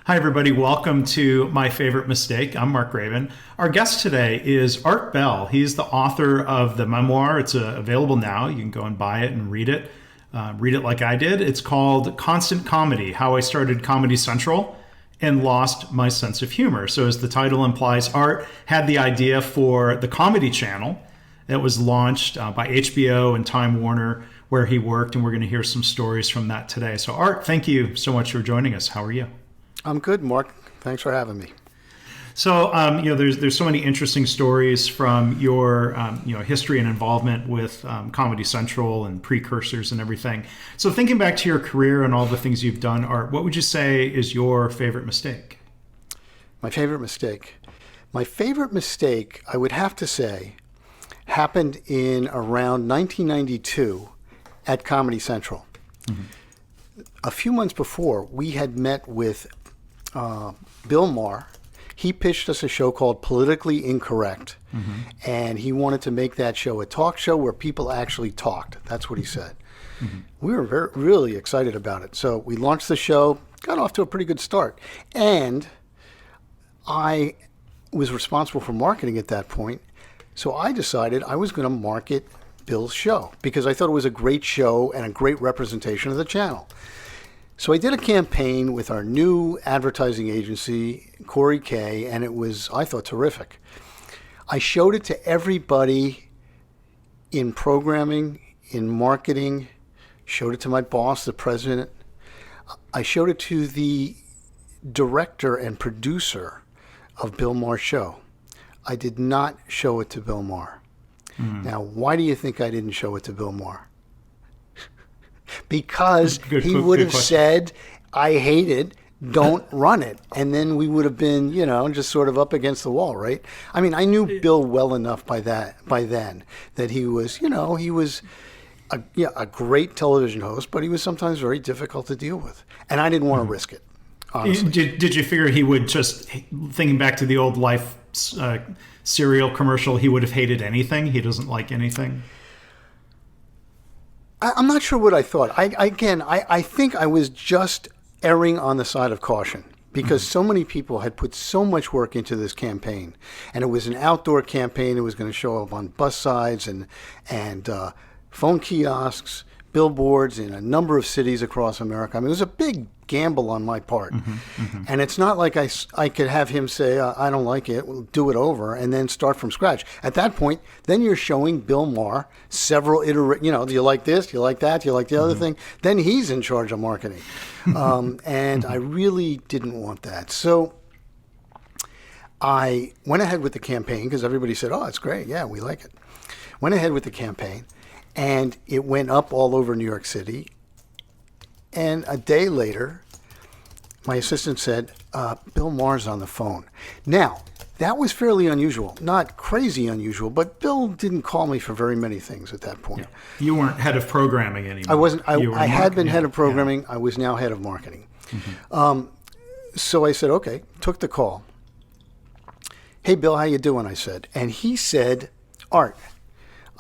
Hi, everybody. Welcome to My Favorite Mistake. I'm Mark Graven. Our guest today is Art Bell. He's the author of the memoir. It's available now. You can go and buy it and read it. Read it like I did. It's called Constant Comedy, How I Started Comedy Central and Lost My Sense of Humor. So as the title implies, Art had the idea for the Comedy Channel that was launched by HBO and Time Warner, where he worked, and we're going to hear some stories from that today. So Art, thank you so much for joining us. How are you? I'm good, Mark. Thanks for having me. So, there's so many interesting stories from your, history and involvement with Comedy Central and precursors and everything. So, thinking back to your career and all the things you've done, Art, what would you say is your favorite mistake? My favorite mistake? My favorite mistake, I would have to say, happened in around 1992 at Comedy Central. Mm-hmm. A few months before, we had met with Bill Maher. He pitched us a show called Politically Incorrect, and he wanted to make that show a talk show where people actually talked. That's what he said. Mm-hmm. We were really excited about it. So we launched the show, got off to a pretty good start. And I was responsible for marketing at that point, so I decided I was going to market Bill's show because I thought it was a great show and a great representation of the channel. So I did a campaign with our new advertising agency, Corey K, and it was, I thought, terrific. I showed it to everybody in programming, in marketing, showed it to my boss, the president. I showed it to the director and producer of Bill Maher's show. I did not show it to Bill Maher. Now, why do you think I didn't show it to Bill Maher? Because he would have said, I hate it, don't run it. And then we would have been, just sort of up against the wall, right? I mean, I knew Bill well enough by then that he was, he was a great television host, but he was sometimes very difficult to deal with. And I didn't want to risk it, honestly. Did you figure he would just, thinking back to the old Life cereal commercial, he would have hated anything? He doesn't like anything? I'm not sure what I thought. I think I was just erring on the side of caution because so many people had put so much work into this campaign. And it was an outdoor campaign. It was going to show up on bus sides and phone kiosks, billboards in a number of cities across America. I mean, it was a big gamble on my part. And it's not like I could have him say, I don't like it, we'll do it over, and then start from scratch. At that point, then you're showing Bill Maher several do you like this, do you like that, do you like the other thing? Then he's in charge of marketing. And I really didn't want that. So I went ahead with the campaign because everybody said, oh, it's great, yeah, we like it. Went ahead with the campaign, and it went up all over New York City. And a day later, my assistant said, Bill Maher's on the phone. Now, that was fairly unusual. Not crazy unusual, but Bill didn't call me for very many things at that point. Yeah. You weren't head of programming anymore. I wasn't. I had been head of programming. Yeah. I was now head of marketing. So I said, okay, took the call. Hey, Bill, how you doing? I said. And he said, Art,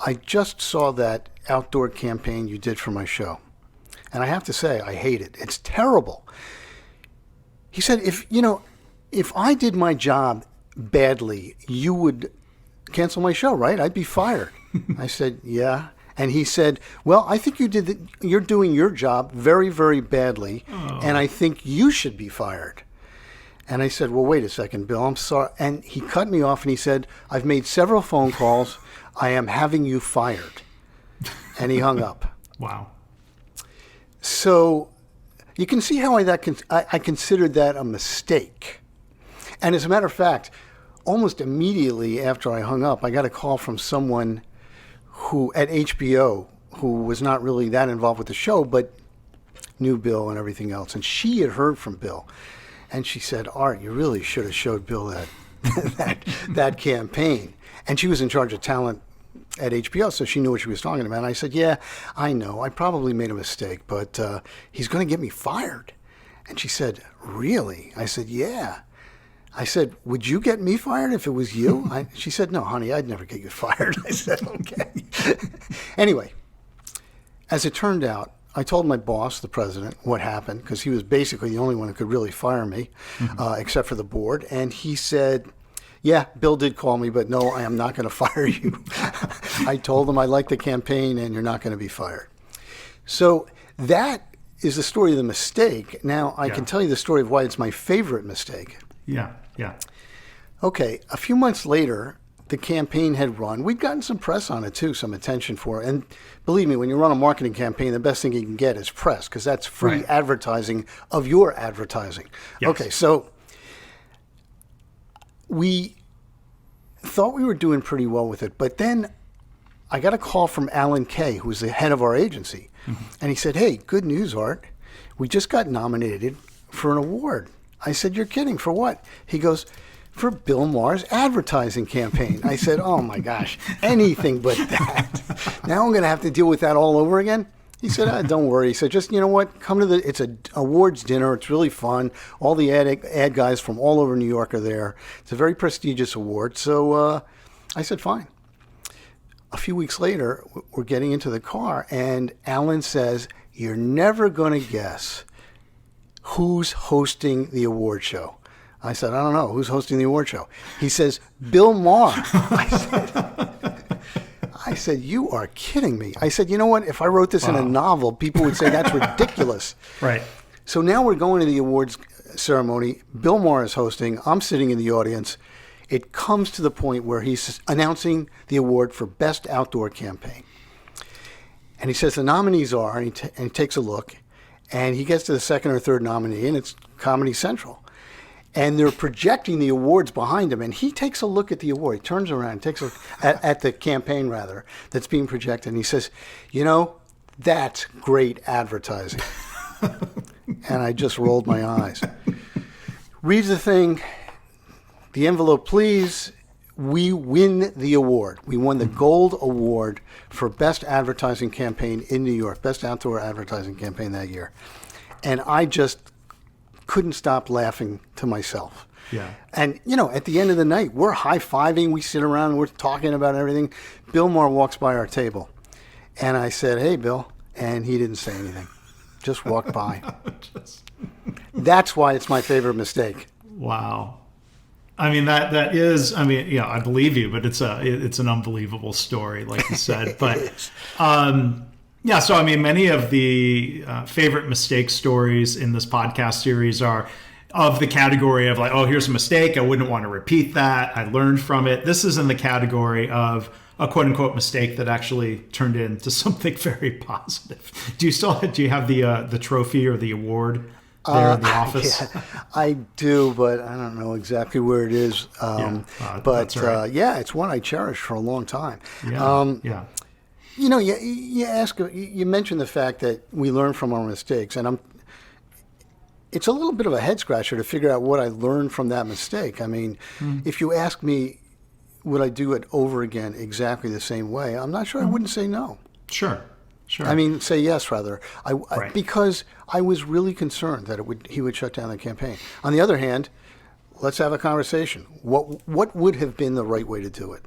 I just saw that outdoor campaign you did for my show. And I have to say, I hate it. It's terrible. He said, if I did my job badly, you would cancel my show, right? I'd be fired. I said, yeah. And he said, well, I think you're doing your job very, very badly, and I think you should be fired. And I said, well, wait a second, Bill, I'm sorry. And he cut me off and he said, I've made several phone calls. I am having you fired. And he hung up. Wow. So you can see how I considered that a mistake. And as a matter of fact, almost immediately after I hung up, I got a call from someone who at HBO who was not really that involved with the show, but knew Bill and everything else. And she had heard from Bill. And she said, Art, you really should have showed Bill that campaign. And she was in charge of talent at HBO, so she knew what she was talking about. And I said, yeah, I know. I probably made a mistake, but he's going to get me fired. And she said, really? I said, yeah. I said, would you get me fired if it was you? She said, no, honey, I'd never get you fired. I said, okay. Anyway, as it turned out, I told my boss, the president, what happened, because he was basically the only one who could really fire me, except for the board. And he said, yeah, Bill did call me, but no, I am not going to fire you. I told him I like the campaign and you're not going to be fired. So that is the story of the mistake. Now, I can tell you the story of why it's my favorite mistake. Yeah, yeah. Okay, a few months later, the campaign had run. We'd gotten some press on it too, some attention for it. And believe me, when you run a marketing campaign, the best thing you can get is press, because that's free advertising of your advertising. Yes. Okay, so we thought we were doing pretty well with it. But then I got a call from Alan Kay, who was the head of our agency. And he said, hey, good news, Art. We just got nominated for an award. I said, you're kidding. For what? He goes, for Bill Maher's advertising campaign. I said, oh my gosh, anything but that. Now I'm going to have to deal with that all over again. He said, don't worry. He said, just, you know what, come to it's an awards dinner. It's really fun. All the ad guys from all over New York are there. It's a very prestigious award. So I said, fine. A few weeks later, we're getting into the car, and Alan says, you're never going to guess who's hosting the award show. I said, I don't know. Who's hosting the award show? He says, Bill Maher. I said, you are kidding me. I said, you know what? If I wrote this in a novel, people would say that's ridiculous. Right. So now we're going to the awards ceremony. Bill Maher is hosting. I'm sitting in the audience. It comes to the point where he's announcing the award for Best Outdoor Campaign. And he says the nominees are, and he takes a look, and he gets to the second or third nominee, and it's Comedy Central. And they're projecting the awards behind him, and he takes a look at the award. He turns around, takes a look at the campaign, rather, that's being projected, and he says, you know, that's great advertising. And I just rolled my eyes. Reads the thing, the envelope, please. We win the award. We won the Gold Award for Best Advertising Campaign in New York, Best Outdoor Advertising Campaign that year. And I just couldn't stop laughing to myself. Yeah. And, you know, at the end of the night, we're high-fiving. We sit around and we're talking about everything. Bill Maher walks by our table. And I said, hey, Bill. And he didn't say anything. Just walked by. That's why it's my favorite mistake. Wow. I mean, that is, I mean, yeah, I believe you, but it's an unbelievable story, like you said. But yeah, so I mean, many of the favorite mistake stories in this podcast series are of the category of like, oh, here's a mistake. I wouldn't want to repeat that. I learned from it. This is in the category of a quote unquote mistake that actually turned into something very positive. Do you have the trophy or the award there in the office? Yeah, I do, but I don't know exactly where it is. But right. Yeah, it's one I cherished for a long time. Yeah. You know, you mentioned the fact that we learn from our mistakes, and it's a little bit of a head scratcher to figure out what I learned from that mistake. I mean, if you ask me, would I do it over again exactly the same way? I'm not sure. I wouldn't say no. Sure. I mean, say yes, rather. Because I was really concerned that he would shut down the campaign. On the other hand, let's have a conversation. What would have been the right way to do it?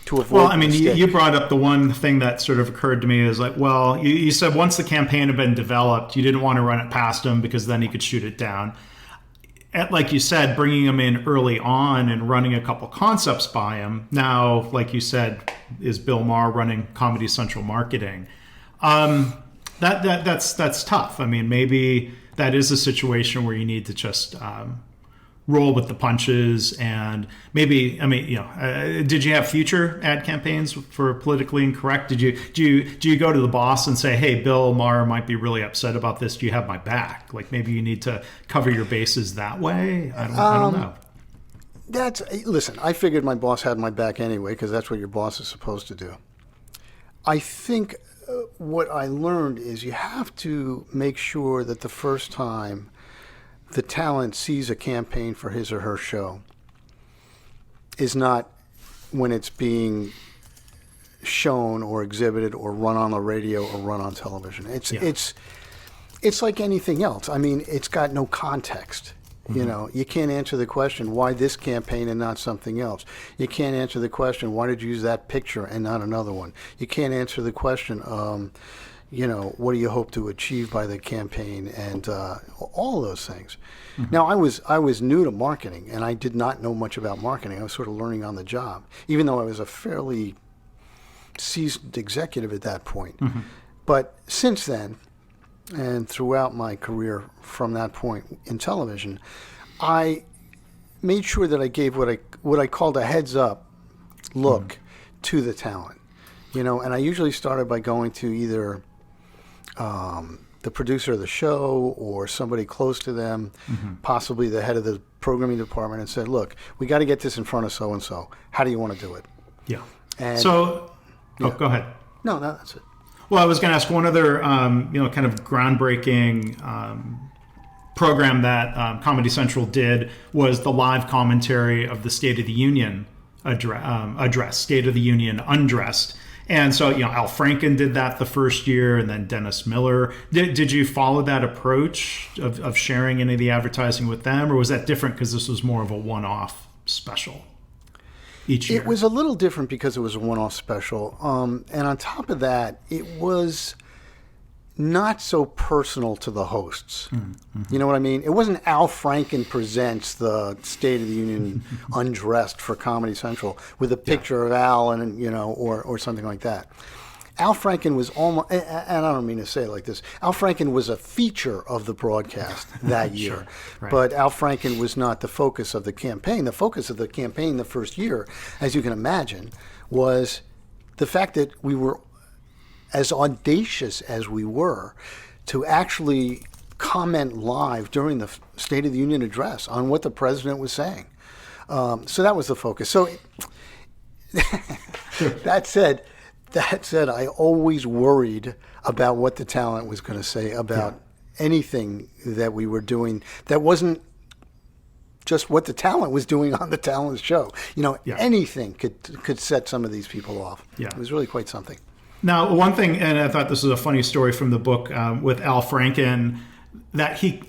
To avoid well, I mean, you brought up the one thing that sort of occurred to me is like, well, you said once the campaign had been developed, you didn't want to run it past him because then he could shoot it down. Like you said, bringing him in early on and running a couple concepts by him. Now, like you said, is Bill Maher running Comedy Central marketing? That's tough. I mean, maybe that is a situation where you need to just roll with the punches, and maybe, I mean, you know, did you have future ad campaigns for Politically Incorrect? Do you go to the boss and say, hey, Bill Maher might be really upset about this. Do you have my back? Like maybe you need to cover your bases that way. I don't know. Listen, I figured my boss had my back anyway, because that's what your boss is supposed to do. I think what I learned is you have to make sure that the first time the talent sees a campaign for his or her show is not when it's being shown or exhibited or run on the radio or run on television. It's like anything else. I mean, it's got no context. Mm-hmm. You know, you can't answer the question, why this campaign and not something else? You can't answer the question, why did you use that picture and not another one? You can't answer the question, what do you hope to achieve by the campaign, and all those things. Now, I was new to marketing, and I did not know much about marketing. I was sort of learning on the job, even though I was a fairly seasoned executive at that point. But since then, and throughout my career from that point in television, I made sure that I gave what I called a heads up look to the talent, and I usually started by going to either the producer of the show or somebody close to them, possibly the head of the programming department, and said, look, we got to get this in front of so-and-so. How do you want to do it? Yeah. And, So, go ahead. No, that's it. Well, I was going to ask one other, kind of groundbreaking program that Comedy Central did was the live commentary of the State of the Union address, State of the Union Undressed. And so, Al Franken did that the first year, and then Dennis Miller. Did you follow that approach of sharing any of the advertising with them, or was that different because this was more of a one-off special each year? It was a little different because it was a one-off special. And on top of that, it was not so personal to the hosts. You know what I mean? It wasn't Al Franken presents the State of the Union Undressed for Comedy Central with a picture of Al and, or something like that. Al Franken was almost, and I don't mean to say it like this, Al Franken was a feature of the broadcast that year. Sure. Right. But Al Franken was not the focus of the campaign. The focus of the campaign the first year, as you can imagine, was the fact that we were as audacious as we were to actually comment live during the State of the Union address on what the president was saying. So that was the focus. So that said, I always worried about what the talent was going to say about anything that we were doing that wasn't just what the talent was doing on the talent show. Anything could set some of these people off. Yeah. It was really quite something. Now, one thing, and I thought this was a funny story from the book with Al Franken, that he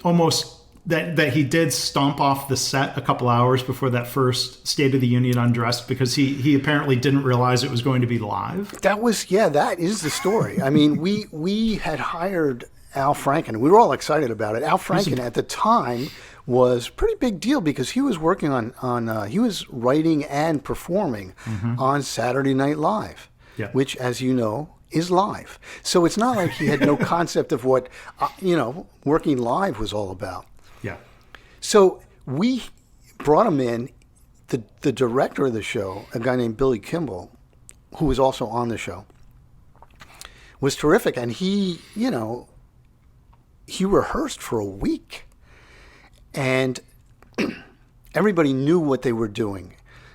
that he did stomp off the set a couple hours before that first State of the Union Undressed because he apparently didn't realize it was going to be live. That is the story. I mean, we had hired Al Franken. We were all excited about it. Al Franken at the time was a pretty big deal because he was working on he was writing and performing on Saturday Night Live. Yeah. Which, as you know, is live. So it's not like he had no concept of what, working live was all about. Yeah. So we brought him in. The director of the show, a guy named Billy Kimball, who was also on the show, was terrific. And he rehearsed for a week. And everybody knew what they were doing.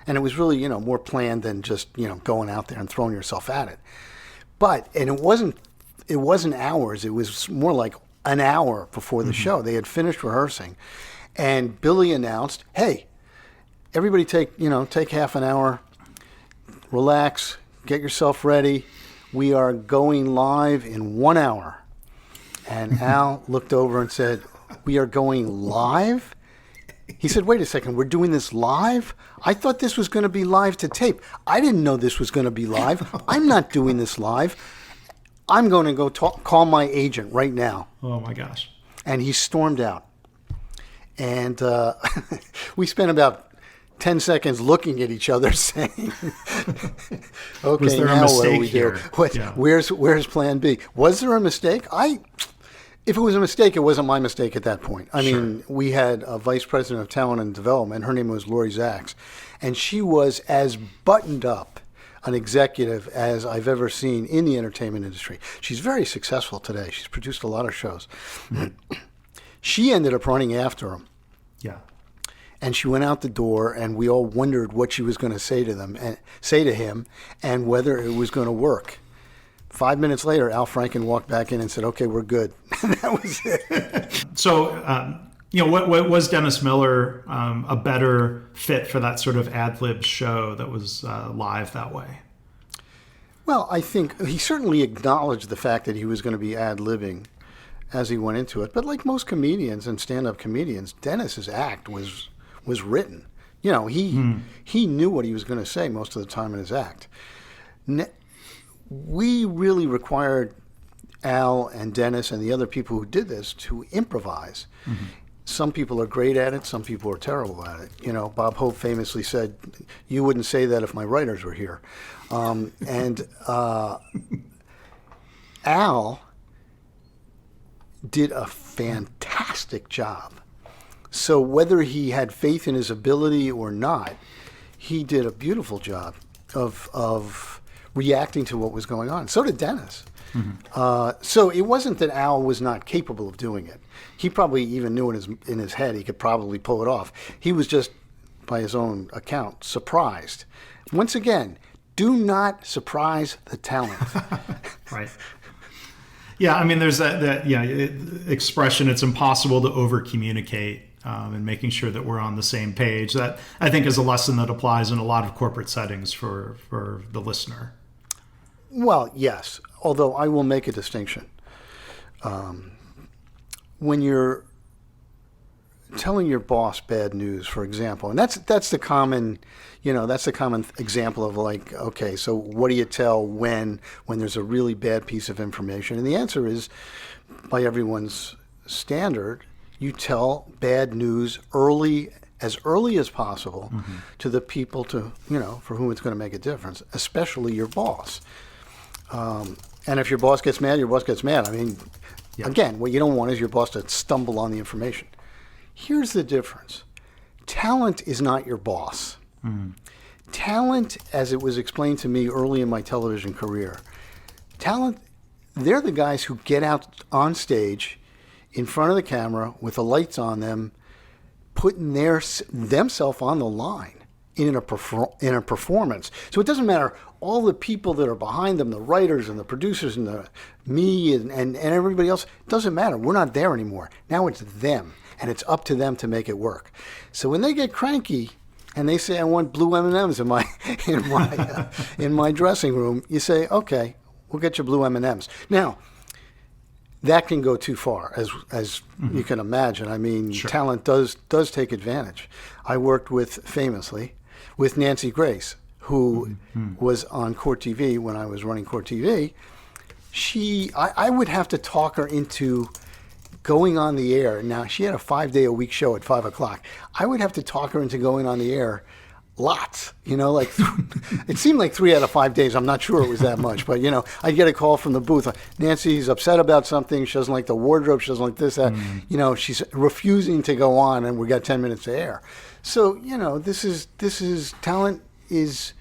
And it was really, more planned than just, going out there and throwing yourself at it. And it wasn't hours. It was more like an hour before the show. They had finished rehearsing. And Billy announced, hey, everybody take half an hour, relax, get yourself ready. We are going live in 1 hour. And Al looked over and said, we are going live? He said, wait a second, we're doing this live? I thought this was going to be live to tape. I didn't know this was going to be live. I'm not doing this live. I'm going to go call my agent right now. Oh, my gosh. And he stormed out. And we spent about 10 seconds looking at each other saying, okay, was there now a what do mistake we here? do? Where's plan B? Was there a mistake? If it was a mistake, it wasn't my mistake at that point. I mean, we had a vice president of talent and development. Her name was Lori Zaks. And she was as buttoned up an executive as I've ever seen in the entertainment industry. She's very successful today. She's produced a lot of shows. She ended up running after him. Yeah. And she went out the door, and we all wondered what she was going to say to him, and whether it was going to work. 5 minutes later, Al Franken walked back in and said, okay, we're good. That was it. So, what was Dennis Miller a better fit for that sort of ad-lib show that was live that way? Well, I think he certainly acknowledged the fact that he was going to be ad-libbing as he went into it. But like most comedians and stand-up comedians, Dennis's act was written. He knew what he was going to say most of the time in his act. We really required Al and Dennis and the other people who did this to improvise. Mm-hmm. Some people are great at it. Some people are terrible at it. You know, Bob Hope famously said, "You wouldn't say that if my writers were here." Al did a fantastic job. So whether he had faith in his ability or not, he did a beautiful job of reacting to what was going on. So did Dennis. Mm-hmm. So it wasn't that Al was not capable of doing it. He probably even knew in his head he could probably pull it off. He was just, by his own account, surprised. Once again, do not surprise the talent. Right. Yeah, I mean, there's that expression, it's impossible to over-communicate, and making sure that we're on the same page. That, I think, is a lesson that applies in a lot of corporate settings for the listener. Well, yes, although I will make a distinction. When you're telling your boss bad news, for example, and that's the common example of, like, okay, so what do you tell when there's a really bad piece of information? And the answer is, by everyone's standard, you tell bad news as early as possible, mm-hmm. to the people for whom it's going to make a difference, especially your boss. And if your boss gets mad, your boss gets mad. I mean, yeah. Again, what you don't want is your boss to stumble on the information. Here's the difference. Talent is not your boss. Mm-hmm. Talent, as it was explained to me early in my television career, they're the guys who get out on stage in front of the camera with the lights on them, putting themselves on the line in a performance. So it doesn't matter all the people that are behind them, the writers and the producers and me and everybody else. It doesn't matter. We're not there anymore. Now it's them, and it's up to them to make it work. So when they get cranky and they say, "I want blue M&Ms in my dressing room," you say, "Okay, we'll get you blue M&Ms." Now, that can go too far, as mm-hmm. you can imagine. I mean, sure. Talent does take advantage. I worked famously with Nancy Grace, who mm-hmm. was on Court TV when I was running Court TV. I would have to talk her into going on the air. Now, she had a 5-day-a-week show at 5 o'clock. I would have to talk her into going on the air lots, like it seemed like 3 out of 5 days. I'm not sure it was that much, but I'd get a call from the booth. Nancy's upset about something. She doesn't like the wardrobe. She doesn't like this, that. Mm. She's refusing to go on, and we got 10 minutes to air. So, this is talent is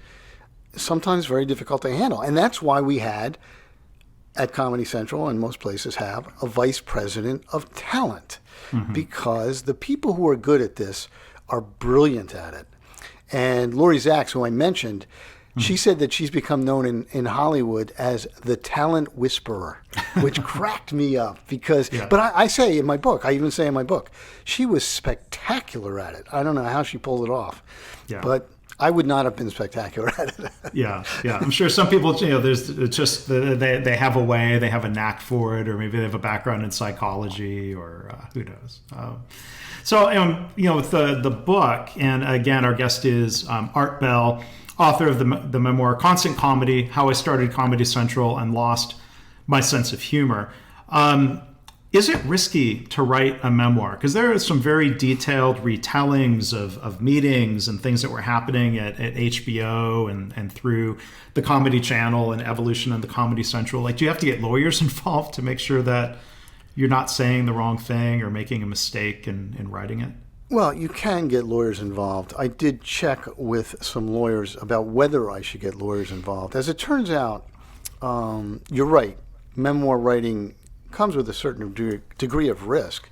sometimes very difficult to handle, and that's why we had at Comedy Central, and most places have, a vice president of talent, mm-hmm. because the people who are good at this are brilliant at it. And Lori Zacks, who I mentioned, mm-hmm. she said that she's become known in Hollywood as the talent whisperer, which cracked me up because, yeah. But I say in my book, I even say in my book, she was spectacular at it. I don't know how she pulled it off, yeah. But I would not have been spectacular at it. Yeah. I'm sure some people, there's just, they have a way, they have a knack for it, or maybe they have a background in psychology, or who knows. So, with the book, and again, our guest is Art Bell, author of the memoir Constant Comedy: How I Started Comedy Central and Lost My Sense of Humor. Is it risky to write a memoir? Because there are some very detailed retellings of meetings and things that were happening at HBO and through the Comedy Channel and evolution of the Comedy Central. Like, do you have to get lawyers involved to make sure that you're not saying the wrong thing or making a mistake in writing it? Well, you can get lawyers involved. I did check with some lawyers about whether I should get lawyers involved. As it turns out, you're right. Memoir writing comes with a certain degree of risk,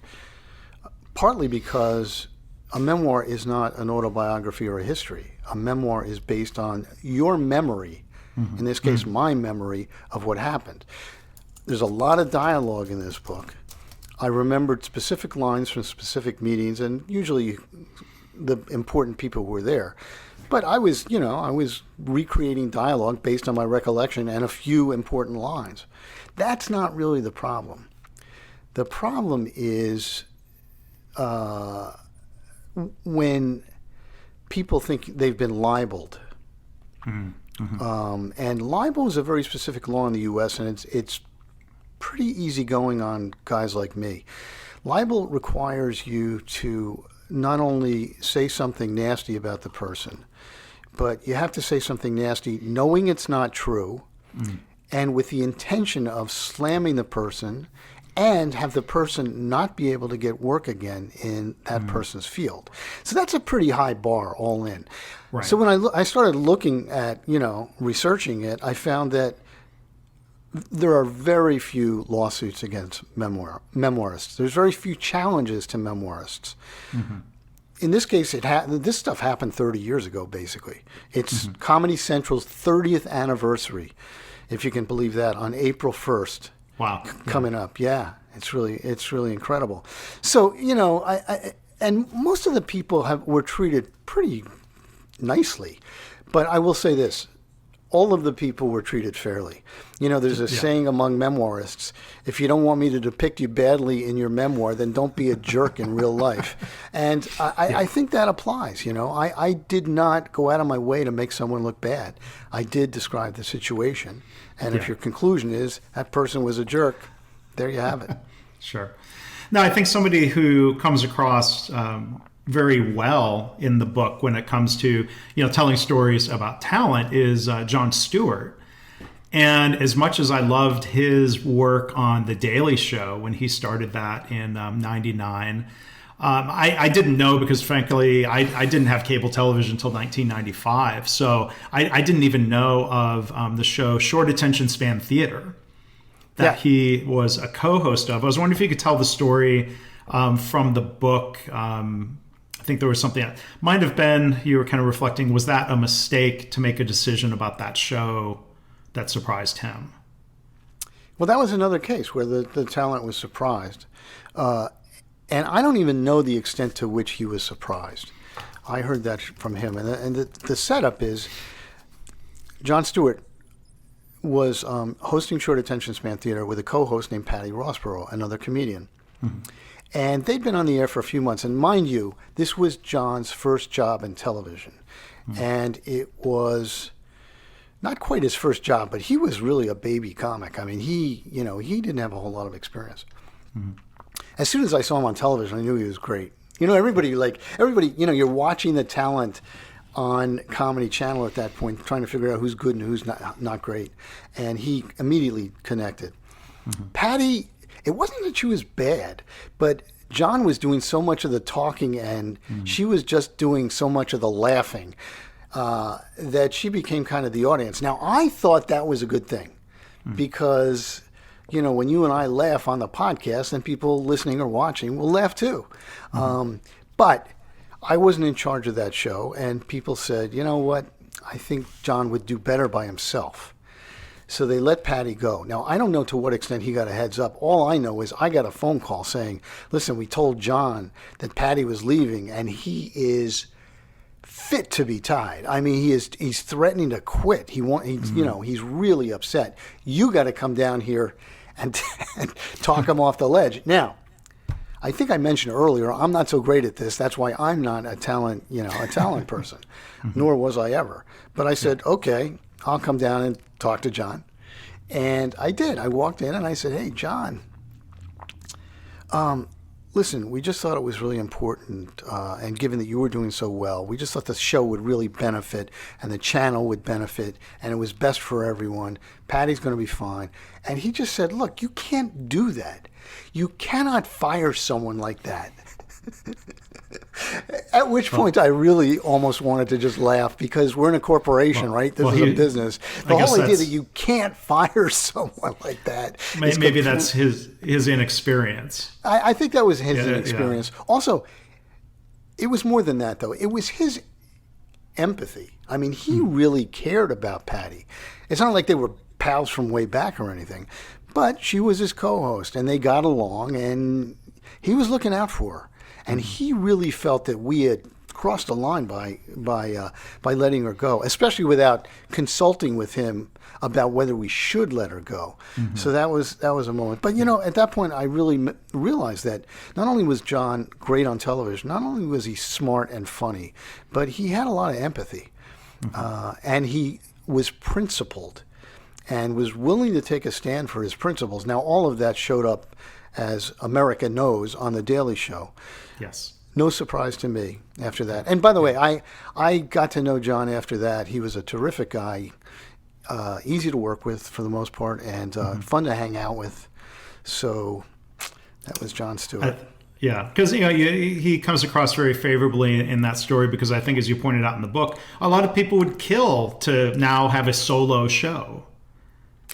partly because a memoir is not an autobiography or a history. A memoir is based on your memory, mm-hmm. in this case, mm-hmm. my memory of what happened. There's a lot of dialogue in this book. I remembered specific lines from specific meetings, and usually the important people who were there. But I was recreating dialogue based on my recollection and a few important lines. That's not really the problem. The problem is when people think they've been libeled. Mm-hmm. And libel is a very specific law in the U.S., and it's pretty easygoing on guys like me. Libel requires you to not only say something nasty about the person, but you have to say something nasty knowing it's not true, and with the intention of slamming the person and have the person not be able to get work again in that person's field. So that's a pretty high bar all in. Right. So when I started looking at, researching it, I found that there are very few lawsuits against memoirists. There's very few challenges to memoirists. In this case, this stuff happened 30 years ago, basically. It's Comedy Central's 30th anniversary, if you can believe that, on April 1st. Wow. Coming up. Yeah, it's really incredible. So, and most of the people were treated pretty nicely. But I will say this. All of the people were treated fairly. There's a saying among memoirists, if you don't want me to depict you badly in your memoir, then don't be a jerk in real life. And I think that applies. I did not go out of my way to make someone look bad. I did describe the situation. And if your conclusion is that person was a jerk, there you have it. Sure. Now, I think somebody who comes across very well in the book when it comes to telling stories about talent is Jon Stewart. And as much as I loved his work on The Daily Show when he started that in '99, I didn't know because, frankly, I didn't have cable television until 1995. So I didn't even know of the show Short Attention Span Theater that he was a co-host of. I was wondering if you could tell the story from the book. I think there was something that might have been, you were kind of reflecting, was that a mistake to make a decision about that show that surprised him? Well, that was another case where the talent was surprised. And I don't even know the extent to which he was surprised. I heard that from him. And the setup is Jon Stewart was hosting Short Attention Span Theater with a co-host named Patty Rossborough, another comedian. And they'd been on the air for a few months. And mind you, this was John's first job in television. And it was not quite his first job, but he was really a baby comic. I mean, he didn't have a whole lot of experience. As soon as I saw him on television, I knew he was great. Everybody, you're watching the talent on Comedy Channel at that point, trying to figure out who's good and who's not great. And he immediately connected. Patty, it wasn't that she was bad, but John was doing so much of the talking and she was just doing so much of the laughing that she became kind of the audience. Now, I thought that was a good thing because, when you and I laugh on the podcast, then people listening or watching will laugh too. But I wasn't in charge of that show, and people said, you know what, I think John would do better by himself. So they let Patty go. Now, I don't know to what extent he got a heads up. All I know is I got a phone call saying, listen, we told John that Patty was leaving, and he is fit to be tied. I mean, he's threatening to quit. He's really upset. You got to come down here and talk him off the ledge. Now, I think I mentioned earlier, I'm not so great at this. That's why I'm not a talent person, nor was I ever. But I said, okay, I'll come down and talk to John. And I did. I walked in and I said, hey, John, listen, we just thought it was really important, and given that you were doing so well, we just thought the show would really benefit and the channel would benefit, and it was best for everyone. Patty's going to be fine. And he just said, look, you can't do that. You cannot fire someone like that. At which point I really almost wanted to just laugh because we're in a corporation, right? This is a business. The whole idea that you can't fire someone like that. Maybe that's his inexperience. I think that was his inexperience. Yeah. Also, it was more than that, though. It was his empathy. I mean, he really cared about Patty. It's not like they were pals from way back or anything, but she was his co-host, and they got along, and he was looking out for her. And he really felt that we had crossed the line by letting her go, especially without consulting with him about whether we should let her go. So that was a moment. But at that point, I really realized that not only was John great on television, not only was he smart and funny, but he had a lot of empathy, and he was principled. and was willing to take a stand for his principles. Now, all of that showed up as America Knows on The Daily Show. Yes. No surprise to me after that. And by the way, I got to know Jon after that. He was a terrific guy, easy to work with for the most part, and fun to hang out with. So that was Jon Stewart. Yeah, because he comes across very favorably in that story because I think, as you pointed out in the book, a lot of people would kill to now have a solo show.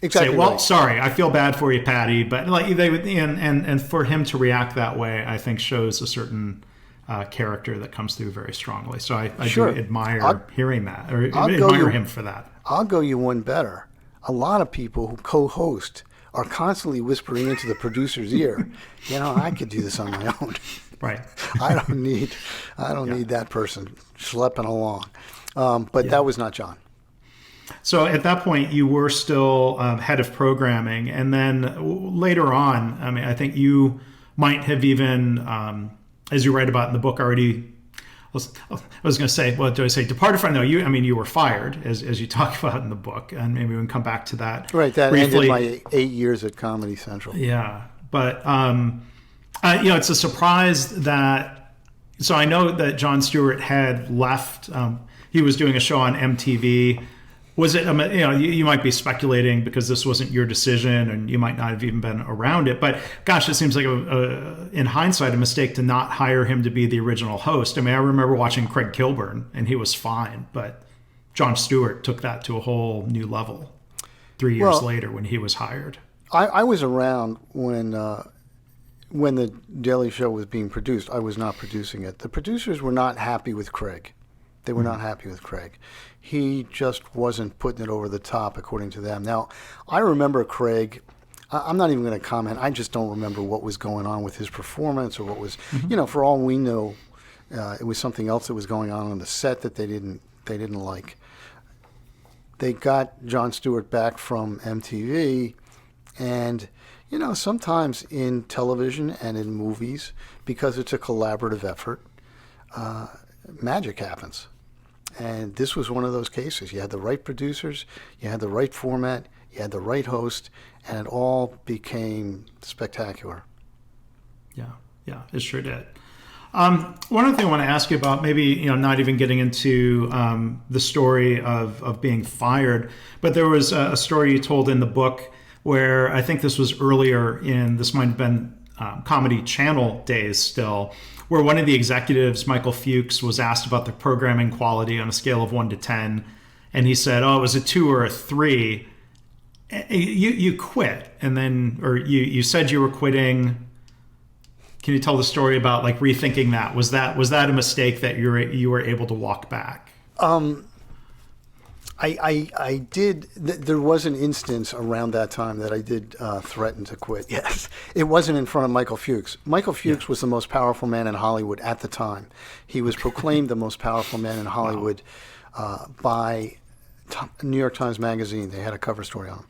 Exactly. Say, well, right. Sorry, I feel bad for you, Patty, but like they would, and for him to react that way, I think shows a certain character that comes through very strongly. So I Sure. do admire hearing that, or I'll admire him for that. I'll go you one better. A lot of people who co-host are constantly whispering into the producer's ear, I could do this on my own. Right. I don't need that person schlepping along. But that was not Jon. So at that point, you were still head of programming, and then later on, I mean, I think you might have even, as you write about in the book, already. I was going to say, what do I say? Departed from? No, you were fired, as you talk about in the book, and maybe we can come back to that. Right, that briefly. ended my 8 years at Comedy Central. Yeah, but it's a surprise that. So I know that Jon Stewart had left. He was doing a show on MTV. Was it? You might be speculating because this wasn't your decision, and you might not have even been around it. But gosh, it seems like in hindsight, a mistake to not hire him to be the original host. I mean, I remember watching Craig Kilburn, and he was fine, but Jon Stewart took that to a whole new level 3 years later when he was hired. I was around when the Daily Show was being produced. I was not producing it. The producers were not happy with Craig. They were not happy with Craig. He just wasn't putting it over the top, according to them. Now, I remember Craig. I'm not even going to comment. I just don't remember what was going on with his performance, or what was, for all we know, it was something else that was going on the set that they didn't like. They got Jon Stewart back from MTV, and sometimes in television and in movies, because it's a collaborative effort, magic happens. And this was one of those cases. You had the right producers, you had the right format, you had the right host, and it all became spectacular. Yeah, it sure did. One other thing I want to ask you about, maybe not even getting into the story of being fired, but there was a story you told in the book where I think this was earlier this might have been Comedy Channel days still, where one of the executives, Michael Fuchs, was asked about the programming quality on a scale of 1 to 10, and he said, "Oh, it was a 2 or a 3." You quit, and then, or you said you were quitting. Can you tell the story about like rethinking that? Was that a mistake that you were able to walk back? I did. There was an instance around that time that I did threaten to quit. Yes, it wasn't in front of Michael Fuchs. Michael Fuchs was the most powerful man in Hollywood at the time. He was proclaimed the most powerful man in Hollywood by New York Times Magazine. They had a cover story on him.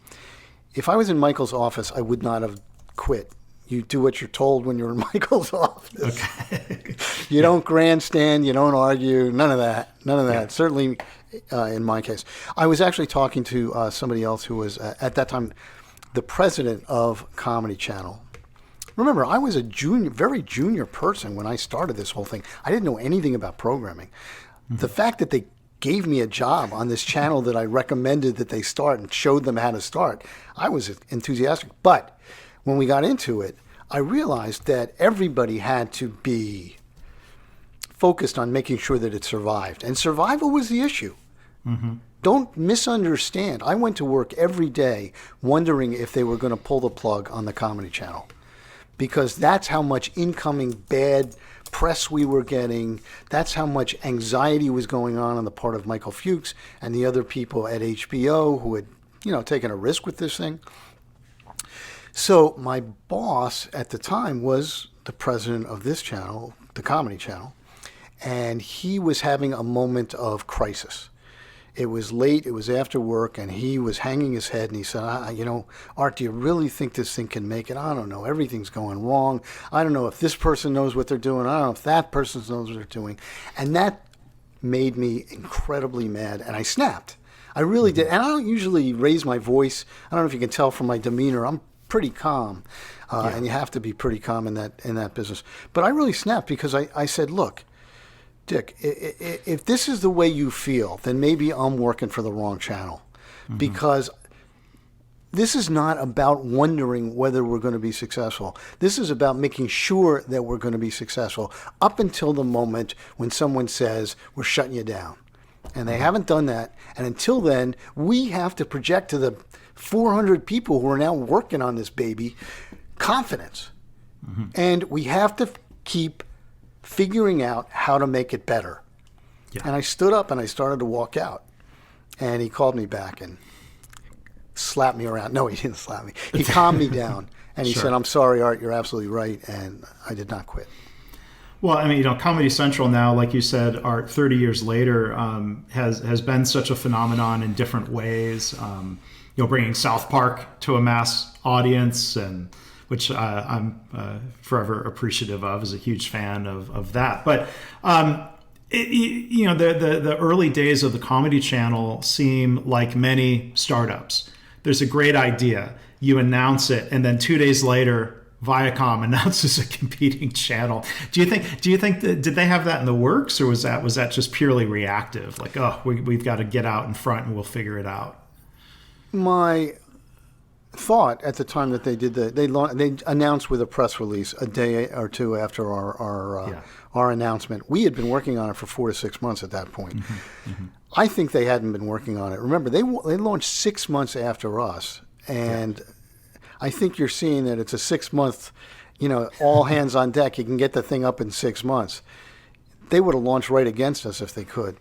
If I was in Michael's office, I would not have quit. You do what you're told when you're in Michael's office. Okay. You don't grandstand. You don't argue. None of that. Yeah. Certainly, in my case, I was actually talking to somebody else who was at that time the president of Comedy Channel. Remember, I was a very junior person when I started this whole thing. I didn't know anything about programming. Mm-hmm. The fact that they gave me a job on this channel that I recommended that they start and showed them how to start, I was enthusiastic. But when we got into it, I realized that everybody had to be focused on making sure that it survived. And survival was the issue. Mm-hmm. Don't misunderstand. I went to work every day wondering if they were going to pull the plug on the Comedy Channel, because that's how much incoming bad press we were getting. That's how much anxiety was going on the part of Michael Fuchs and the other people at HBO who had, taken a risk with this thing. So my boss at the time was the president of this channel, the Comedy Channel, and he was having a moment of crisis. It was late, it was after work, and he was hanging his head, and he said, Art, do you really think this thing can make it? I don't know. Everything's going wrong. I don't know if this person knows what they're doing. I don't know if that person knows what they're doing. And that made me incredibly mad, and I snapped. I really did. And I don't usually raise my voice. I don't know if you can tell from my demeanor. I'm pretty calm. And you have to be pretty calm in that business. But I really snapped because I said, look, Dick, if this is the way you feel, then maybe I'm working for the wrong channel. Because this is not about wondering whether we're going to be successful. This is about making sure that we're going to be successful up until the moment when someone says, we're shutting you down. And they haven't done that. And until then, we have to project to the 400 people who are now working on this baby confidence. And we have to keep figuring out how to make it better. Yeah. And I stood up and I started to walk out. And he called me back and slapped me around. No, he didn't slap me. He calmed me down. And he said, I'm sorry, Art, you're absolutely right. And I did not quit. Well, I mean, Comedy Central now, like you said, Art, 30 years later, has been such a phenomenon in different ways. Bringing South Park to a mass audience, and which I'm forever appreciative of, as a huge fan of that. But the early days of the Comedy Channel seem like many startups. There's a great idea, you announce it, and then 2 days later, Viacom announces a competing channel. Do you think did they have that in the works, or was that just purely reactive? Like, oh, we've got to get out in front and we'll figure it out. My thought at the time that they did they announced with a press release a day or two after our announcement. We had been working on it for 4 to 6 months at that point. I think they hadn't been working on it. Remember, they launched 6 months after us, and I think you're seeing that it's a 6 month, all hands on deck. You can get the thing up in 6 months. They would have launched right against us if they could.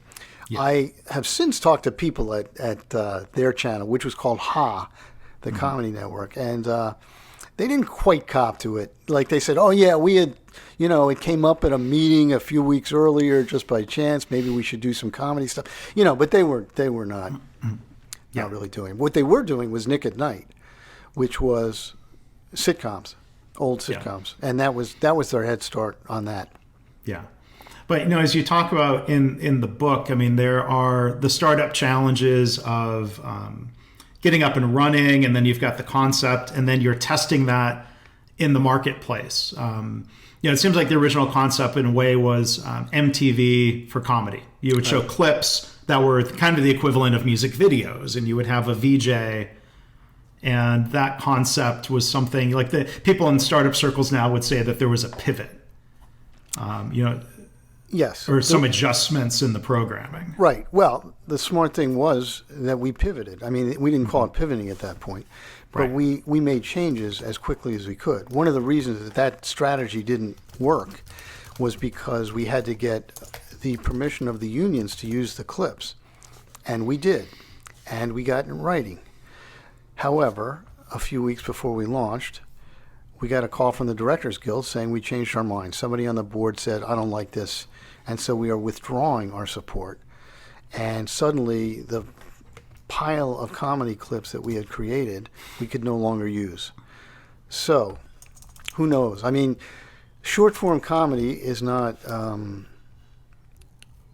Yeah. I have since talked to people at their channel, which was called Ha, the Comedy Network, and they didn't quite cop to it. Like they said, oh yeah, we had, it came up at a meeting a few weeks earlier just by chance. Maybe we should do some comedy stuff, but they were not really doing it. What they were doing was Nick at Night, which was sitcoms, old sitcoms, and that was their head start on that. Yeah. But, as you talk about in the book, I mean, there are the startup challenges of getting up and running, and then you've got the concept, and then you're testing that in the marketplace. It seems like the original concept in a way was MTV for comedy. You would show clips that were kind of the equivalent of music videos, and you would have a VJ, and that concept was something like the people in startup circles now would say that there was a pivot. Yes. Or some adjustments in the programming. Right. Well, the smart thing was that we pivoted. I mean, we didn't call it pivoting at that point, but we made changes as quickly as we could. One of the reasons that strategy didn't work was because we had to get the permission of the unions to use the clips. And we did. And we got in writing. However, a few weeks before we launched, we got a call from the Directors Guild saying we changed our mind. Somebody on the board said, I don't like this. And so we are withdrawing our support. And suddenly the pile of comedy clips that we had created, we could no longer use. So, who knows? I mean, short form comedy is not,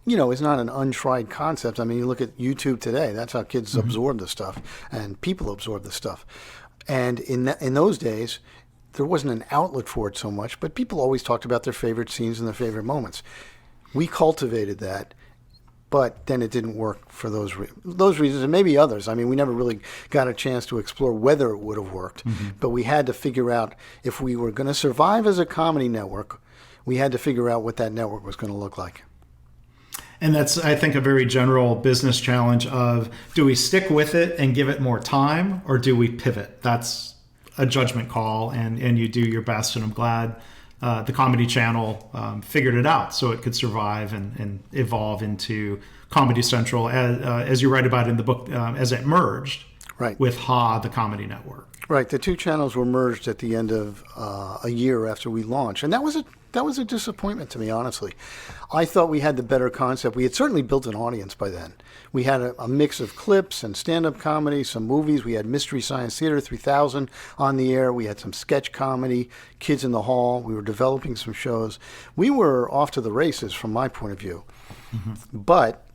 is not an untried concept. I mean, you look at YouTube today, that's how kids absorb the stuff and people absorb the stuff. And in those days, there wasn't an outlet for it so much, but people always talked about their favorite scenes and their favorite moments. We cultivated that, but then it didn't work for those reasons, and maybe others. I mean, we never really got a chance to explore whether it would have worked, but we had to figure out if we were going to survive as a comedy network, we had to figure out what that network was going to look like. And that's, I think, a very general business challenge of, do we stick with it and give it more time, or do we pivot? That's a judgment call, and you do your best, and I'm glad the Comedy Channel figured it out so it could survive and evolve into Comedy Central, as you write about in the book, as it merged with Ha, the Comedy Network. Right. The two channels were merged at the end of a year after we launched, and that was a disappointment to me, honestly. I thought we had the better concept. We had certainly built an audience by then. We had a mix of clips and stand-up comedy, some movies. We had Mystery Science Theater 3000 on the air. We had some sketch comedy, Kids in the Hall. We were developing some shows. We were off to the races from my point of view. But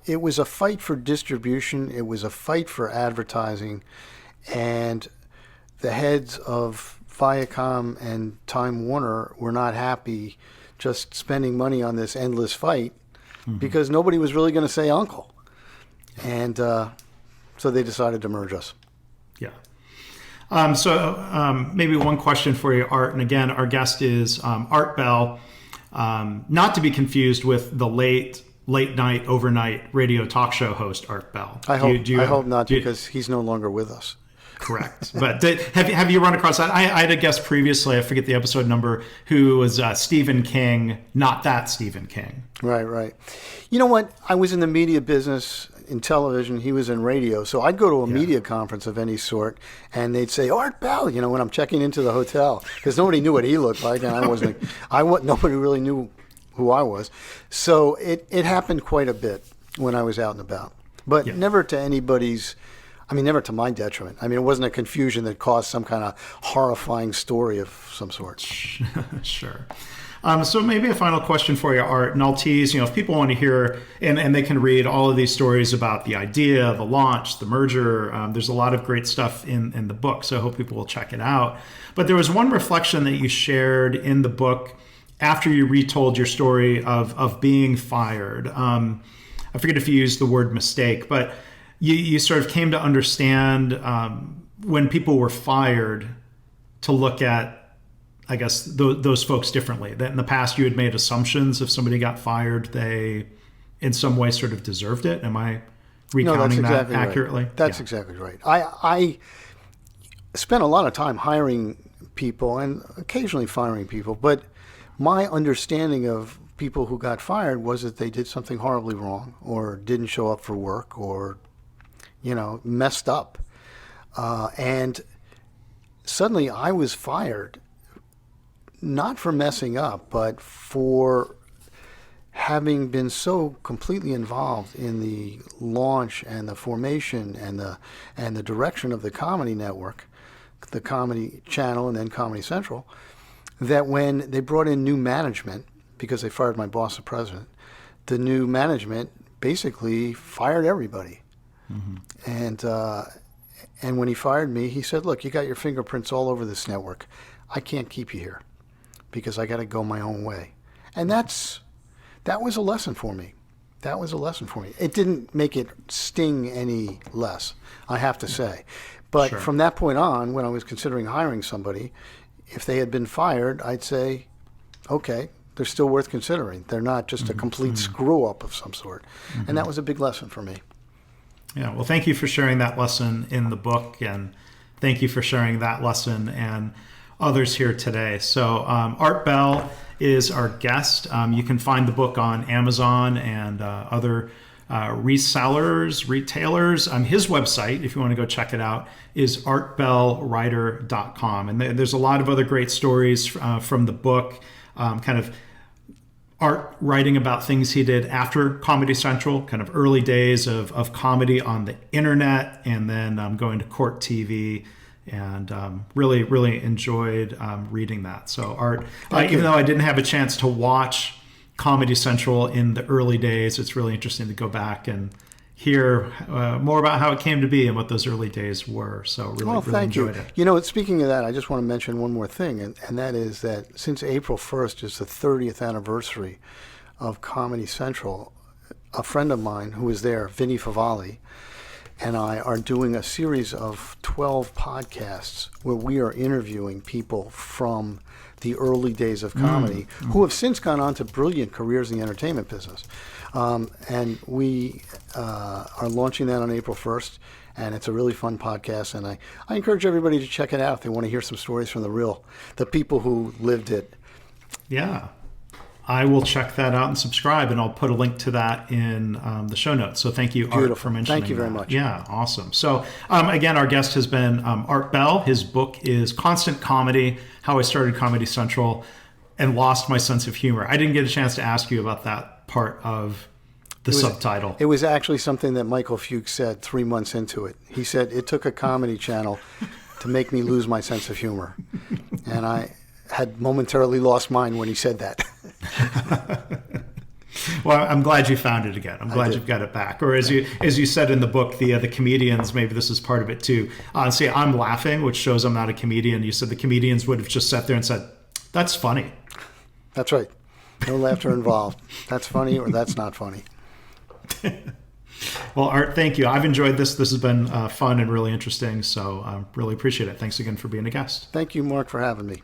it was a fight for distribution. It was a fight for advertising, and the heads of Viacom and Time Warner were not happy just spending money on this endless fight because nobody was really going to say uncle. And so they decided to merge us. Yeah. So maybe one question for you, Art. And again, our guest is Art Bell, not to be confused with the late night, overnight radio talk show host, Art Bell. I hope not, because he's no longer with us. Correct. But have you run across that? I had a guest previously, I forget the episode number, who was Stephen King, not that Stephen King. Right. You know what? I was in the media business in television. He was in radio. So I'd go to a media conference of any sort, and they'd say, Art Bell, when I'm checking into the hotel, because nobody knew what he looked like, and nobody really knew who I was. So it happened quite a bit when I was out and about. But never to anybody's... never to my detriment. It wasn't a confusion that caused some kind of horrifying story of some sort. Sure. So maybe a final question for you, Art, and I'll tease, if people want to hear, and they can read all of these stories about the idea, the launch, the merger. There's a lot of great stuff in the book, so I hope people will check it out. But there was one reflection that you shared in the book after you retold your story of being fired. I forget if you used the word mistake, but you sort of came to understand when people were fired to look at, I guess, those folks differently. That in the past you had made assumptions if somebody got fired, they in some way sort of deserved it. Am I recounting that accurately? Right. That's exactly right. I spent a lot of time hiring people and occasionally firing people, but my understanding of people who got fired was that they did something horribly wrong or didn't show up for work or messed up. And suddenly I was fired, not for messing up, but for having been so completely involved in the launch and the formation and the direction of the Comedy Network, the Comedy Channel and then Comedy Central, that when they brought in new management, because they fired my boss, the president, the new management basically fired everybody. And when he fired me, he said, look, you got your fingerprints all over this network. I can't keep you here because I got to go my own way. And that was a lesson for me. It didn't make it sting any less, I have to say. But from that point on, when I was considering hiring somebody, if they had been fired, I'd say, okay, they're still worth considering. They're not just a complete screw-up of some sort. And that was a big lesson for me. Yeah, well, thank you for sharing that lesson in the book, and thank you for sharing that lesson and others here today. So Art Bell is our guest. You can find the book on Amazon and other retailers. His website, if you want to go check it out, is artbellwriter.com. And there's a lot of other great stories from the book, kind of Art writing about things he did after Comedy Central, kind of early days of comedy on the internet, and then going to court TV, and really, really enjoyed reading that. So Art, even though I didn't have a chance to watch Comedy Central in the early days, it's really interesting to go back and hear more about how it came to be and what those early days were. So really enjoyed it. Speaking of that, I just want to mention one more thing, and that is that since April 1st is the 30th anniversary of Comedy Central, a friend of mine who was there, Vinny Favali, and I are doing a series of 12 podcasts where we are interviewing people from the early days of comedy who have since gone on to brilliant careers in the entertainment business. And we are launching that on April 1st, and it's a really fun podcast, and I encourage everybody to check it out if they want to hear some stories from the people who lived it. Yeah. I will check that out and subscribe, and I'll put a link to that in the show notes. So thank you, Art, for mentioning that. Thank you very much. Yeah, awesome. So again, our guest has been Art Bell. His book is Constant Comedy, How I Started Comedy Central and Lost My Sense of Humor. I didn't get a chance to ask you about that part of the subtitle. It was actually something that Michael Fuchs said 3 months into it. He said, it took a comedy channel to make me lose my sense of humor. And I had momentarily lost mine when he said that. Well, I'm glad you found it again. I'm glad you've got it back. Or as you said in the book, the comedians, maybe this is part of it too. See, I'm laughing, which shows I'm not a comedian. You said the comedians would have just sat there and said, "That's funny." That's right. No laughter involved. That's funny or that's not funny. Well, Art, thank you. I've enjoyed this. This has been fun and really interesting. So I really appreciate it. Thanks again for being a guest. Thank you, Mark, for having me.